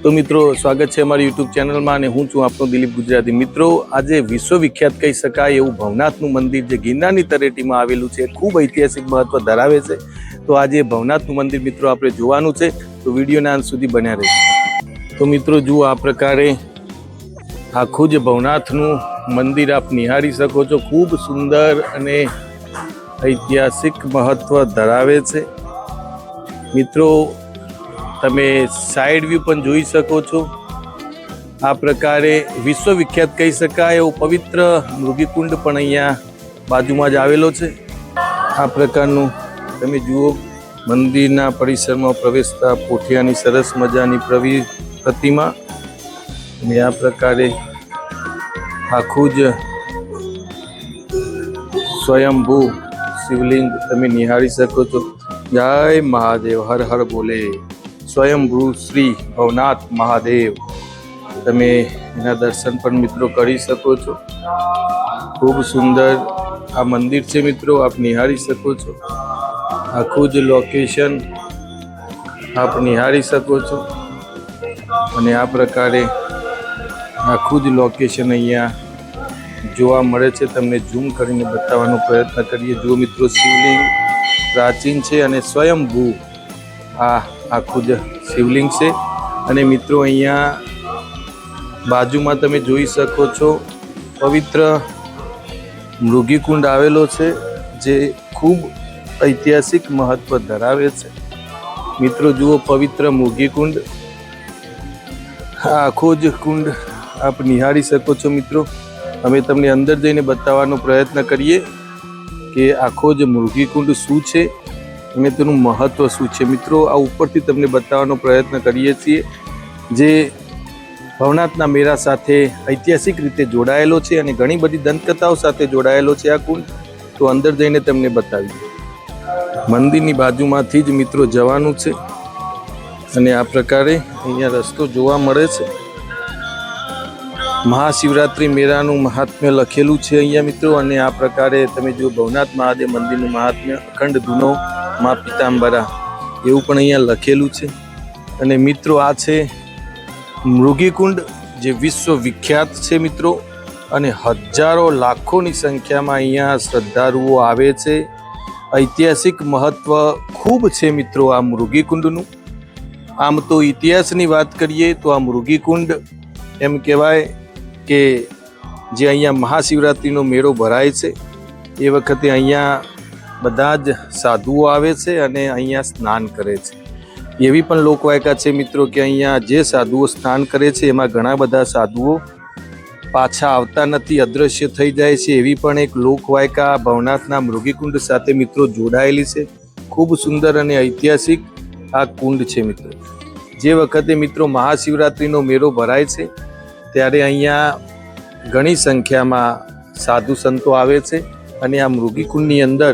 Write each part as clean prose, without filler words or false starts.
तो मित्रों स्वागत है हमारी यूट्यूब चैनल में અને હું છું આપનો દિલીપ ગુજરાતી। મિત્રો આજે વિશ્વવિખ્યાત કહી શકાય એવું ભવનાથનું મંદિર જે ગિરનારની તળેટીમાં આવેલું છે, ખૂબ ઐતિહાસિક મહત્વ ધરાવે છે। તો આજે ભવનાથનું મંદિર મિત્રો આપણે જોવાનું છે, તો વિડીયોના અંત સુધી બન્યા રહેજો। તો મિત્રો જુઓ, આ પ્રકારે આખું જ ભવનાથનું મંદિર આપ નિહાળી શકો છો। ખૂબ સુંદર અને ઐતિહાસિક મહત્વ ધરાવે છે। મિત્રો તમે સાઈડ વ્યૂ પણ જોઈ શકો છો। આ પ્રકારે વિશ્વવિખ્યાત કહી શકાય એવો પવિત્ર મૃગીકુંડ પણ અહીંયા બાજુમાં જ આવેલો છે। આ પ્રકારનું તમે જુઓ, મંદિરના પરિસરમાં પ્રવેશતા પોઠિયાની સરસ મજાની પ્રતિમા, અને આ પ્રકારે આખું જ સ્વયંભૂ શિવલિંગ તમે નિહાળી શકો છો। જય મહાદેવ, હર હર બોલે। સ્વયંભૂ શ્રી ભવનાથ મહાદેવ તમે એના દર્શન પણ મિત્રો કરી શકો છો। ખૂબ સુંદર આ મંદિર છે મિત્રો, આપ નિહાળી શકો છો। આખું જ લોકેશન આપ નિહાળી શકો છો, અને આ પ્રકારે આખું જ લોકેશન અહીંયા જોવા મળે છે। તમને ઝૂમ કરીને બતાવવાનો પ્રયત્ન કરીએ। જો મિત્રો, શિવલિંગ પ્રાચીન છે અને સ્વયંભૂ આ આખું જ શિવલિંગ છે। અને મિત્રો અહીંયા બાજુમાં તમે જોઈ શકો છો પવિત્ર મૃગીકુંડ આવેલો છે, જે ખૂબ ઐતિહાસિક મહત્વ ધરાવે છે। મિત્રો જુઓ, પવિત્ર મૃગીકુંડ, આ આખો જ કુંડ આપ નિહાળી શકો છો। મિત્રો અમે તમને અંદર જઈને બતાવવાનો પ્રયત્ન કરીએ કે આખો જ મૃગીકુંડ શું છે અને તેનું મહત્વ શું છે। મિત્રો આ ઉપરથી તમને બતાવવાનો પ્રયત્ન કરીએ છીએ, જે ભવનાથના મેળા સાથે ઐતિહાસિક રીતે જોડાયેલો છે અને ઘણી બધી દંતકથાઓ સાથે જોડાયેલો છે આ કુંડ। તો અંદર જઈને તમને બતાવીએ। મંદિરની બાજુમાંથી જ મિત્રો જવાનું છે, અને આ પ્રકારે અહીંયા રસ્તો જોવા મળે છે। મહાશિવરાત્રિ મેળાનું મહાત્મ્ય લખેલું છે અહીંયા મિત્રો, અને આ પ્રકારે તમે જો ભવનાથ મહાદેવ મંદિરનું મહાત્મ્ય અખંડ ધૂનો મા પિતાંબરા એવું પણ અહીંયા લખેલું છે। અને મિત્રો આ છે મૃગીકુંડ, જે વિશ્વવિખ્યાત છે મિત્રો, અને હજારો લાખોની સંખ્યામાં અહીંયા શ્રદ્ધાળુઓ આવે છે। ઐતિહાસિક મહત્વ ખૂબ છે મિત્રો આ મૃગીકુંડનું। આમ તો ઇતિહાસની વાત કરીએ તો આ મૃગીકુંડ એમ કહેવાય કે જે અહીંયા મહાશિવરાત્રિનો મેળો ભરાય છે એ વખતે અહીંયા બધા જ સાધુઓ આવે છે અને અહીંયા સ્નાન કરે છે। એવી પણ લોકવાયકા છે મિત્રો કે અહીંયા જે સાધુઓ સ્નાન કરે છે એમાં ઘણા બધા સાધુઓ પાછા આવતા નથી, અદૃશ્ય થઈ જાય છે। એવી પણ એક લોકવાયકા ભવનાથના મૃગીકુંડ સાથે મિત્રો જોડાયેલી છે। ખૂબ સુંદર અને ઐતિહાસિક આ કુંડ છે મિત્રો। જે વખતે મિત્રો મહાશિવરાત્રિનો મેળો ભરાય છે ત્યારે અહીંયા ઘણી સંખ્યામાં સાધુ સંતો આવે છે અને આ મૃગીકુંડની અંદર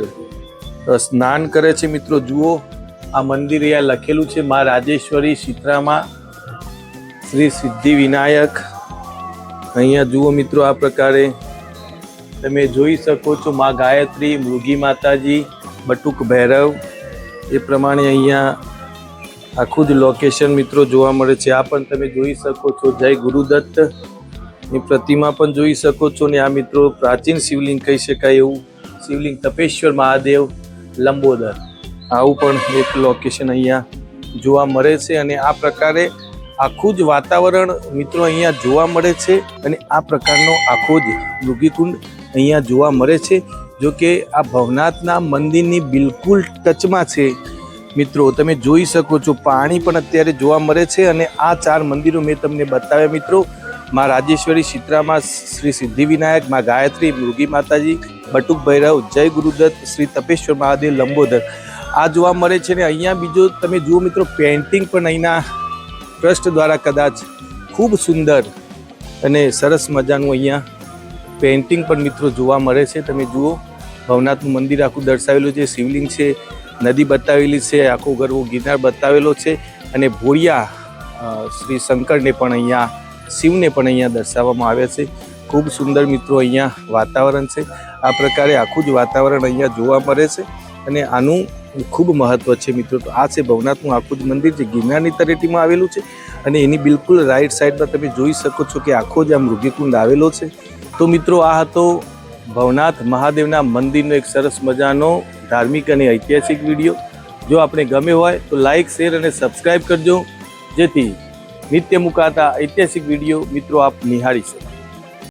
સ્નાન કરે છે। મિત્રો જુઓ, આ મંદિર અહીંયા લખેલું છે મા રાજેશ્વરી શીતળામાં શ્રી સિદ્ધિ વિનાયક। અહીંયા જુઓ મિત્રો, આ પ્રકારે તમે જોઈ શકો છો મા ગાયત્રી, મૃગી માતાજી, બટુક ભૈરવ, એ પ્રમાણે અહીંયા આખું જ લોકેશન મિત્રો જોવા મળે છે। આ પણ તમે જોઈ શકો છો જય ગુરુદત્ત ની પ્રતિમા પણ જોઈ શકો છો। ને આ મિત્રો પ્રાચીન શિવલિંગ કહી શકાય એવું શિવલિંગ તપેશ્વર મહાદેવ લંબોદર, આવું પણ એક લોકેશન અહીંયા જોવા મળે છે। અને આ પ્રકારે આખું જ વાતાવરણ મિત્રો અહીંયા જોવા મળે છે, અને આ પ્રકારનો આખો જ મૃગીકુંડ અહીંયા જોવા મળે છે। જો કે આ ભવનાથના મંદિરની બિલકુલ ટચમાં છે મિત્રો, તમે જોઈ શકો છો પાણી પણ અત્યારે જોવા મળે છે। અને આ 4 મંદિરો મેં તમને બતાવ્યા મિત્રો, મા રાજેશ્વરી શીતળામાં શ્રી સિદ્ધિ વિનાયક, મા ગાયત્રી, મૃગી માતાજી, બટુક ભૈરવ, જય ગુરુદત્ત, શ્રી તપેશ્વર મહાદેવ લંબોદર, આ જોવા મળે છે। ને અહીંયા બીજો તમે જુઓ મિત્રો, પેઇન્ટિંગ પણ અહીંના ટ્રસ્ટ દ્વારા કદાચ ખૂબ સુંદર અને સરસ મજાનું અહીંયા પેઇન્ટિંગ પણ મિત્રો જોવા મળે છે। તમે જુઓ, ભવનાથનું મંદિર આખું દર્શાવેલું છે, શિવલિંગ છે, નદી બતાવેલી છે, આખો ગરવો ગિરનાર બતાવેલો છે, અને ભોળિયા શ્રી શંકરને પણ અહીંયા, શિવને પણ અહીંયા દર્શાવવામાં આવ્યા છે। ખૂબ સુંદર મિત્રો અહીંયા વાતાવરણ છે। આ પ્રકારે આખું જ વાતાવરણ અહીંયા જોવા મળે છે, અને આનું ખૂબ મહત્વ છે મિત્રો. તો આ છે ભવનાથનું આખું જ મંદિર જે ગિરનારની તળેટીમાં આવેલું છે અને એની બિલકુલ રાઈટ સાઈડમાં તમે જોઈ શકો છો કે આખો જ આ મૃગીકુંડ આવેલો છે. તો મિત્રો આ હતો ભવનાથ મહાદેવના મંદિરનો એક સરસ મજાનો ધાર્મિક અને ઐતિહાસિક વિડીયો. જો આપણે ગમે હોય તો લાઈક, શેર અને સબસ્ક્રાઈબ કરજો, જેથી નિત્ય મુકાતા ઐતિહાસિક વિડીયો મિત્રો આપ નિહાળી શકો.